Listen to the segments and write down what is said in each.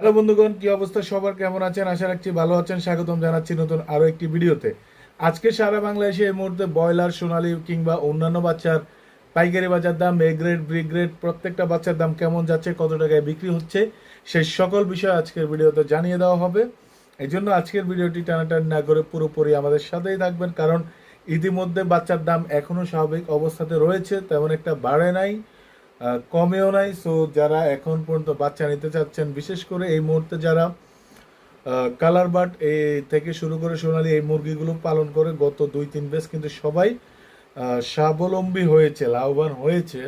Hello বন্ধুগণ, কি অবস্থা সবার? কেমন আছেন? আশা রাখছি ভালো আছেন। স্বাগতম জানাচ্ছি নতুন আরো একটি ভিডিওতে। আজকে সারা বাংলাদেশে এই মুহূর্তে ব্রয়লার, সোনালী কিংবা অন্যান্য বাচ্চার পাইকারি বাজার দাম, এ গ্রেড, বি গ্রেড প্রত্যেকটা বাচ্চার দাম কেমন যাচ্ছে, কত টাকায় বিক্রি হচ্ছে, সেই সকল বিষয় আজকের ভিডিওতে জানিয়ে দেওয়া হবে। এই জন্য আজকের ভিডিওটি টানাটানি না করে পুরোপুরি আমাদের সাথেই থাকবেন, কারণ ইতিমধ্যে বাচ্চার দাম এখনো স্বাভাবিক অবস্থাতে রয়েছে, তেমন একটা বাড়ে নাই, কমেও নাই। সো যারা এখন পর্যন্ত বাচ্চা নিতে চাচ্ছেন, বিশেষ করে এই মুহূর্তে যারা কালার বার্ড এই থেকে শুরু করে সোনালী এই মুরগিগুলো পালন করে গত 2-3 বেশ কিন্তু সবাই স্বাবলম্বী হয়েছে, লাভবান হয়েছে,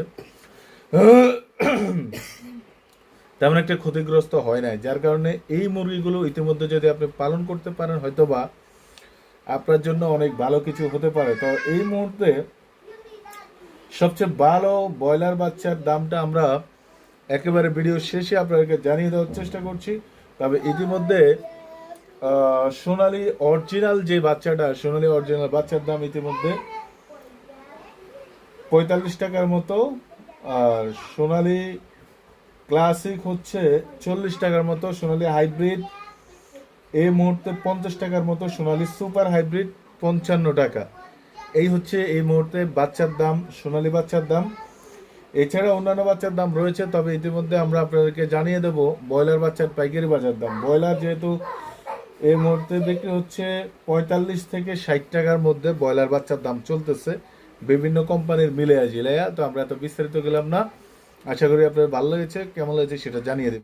তেমন একটা ক্ষতিগ্রস্ত হয় নাই। যার কারণে এই মুরগিগুলো ইতিমধ্যে যদি আপনি পালন করতে পারেন, হয়তোবা আপনার জন্য অনেক ভালো কিছু হতে পারে। তো এই মুহূর্তে সবচেয়ে ভালো ব্রয়লার বাচ্চার দামটা আমরা একেবারে ভিডিও শেষে আপনাদেরকে জানিয়ে দেওয়ার চেষ্টা করছি। তবে ইতিমধ্যে সোনালী অরিজিনাল যে বাচ্চাটা, সোনালী অরিজিনাল বাচ্চার দাম ইতিমধ্যে 45 টাকার মতো, আর সোনালী ক্লাসিক হচ্ছে 40 টাকার মতো, সোনালী হাইব্রিড এই মুহূর্তে 50 টাকার মতো, সোনালী সুপার হাইব্রিড 55 টাকা। এই হচ্ছে এই মুহূর্তে বাচ্চার দাম, সোনালী বাচ্চার দাম। এছাড়া অন্যান্য বাচ্চার দাম রয়েছে, তবে ইতিমধ্যে আমরা আপনাদেরকে জানিয়ে দেব ব্রয়লার বাচ্চার পাইকারি বাজার দাম। ব্রয়লার যেহেতু এই মুহূর্তে বিক্রি হচ্ছে 45 থেকে 60 টাকার মধ্যে ব্রয়লার বাচ্চার দাম চলতেছে বিভিন্ন কোম্পানির মিলে জিলাইয়া। তো আমরা এত বিস্তারিত গেলাম না, আশা করি আপনার ভালো লেগেছে। কেমন লেগেছে সেটা জানিয়ে দেব।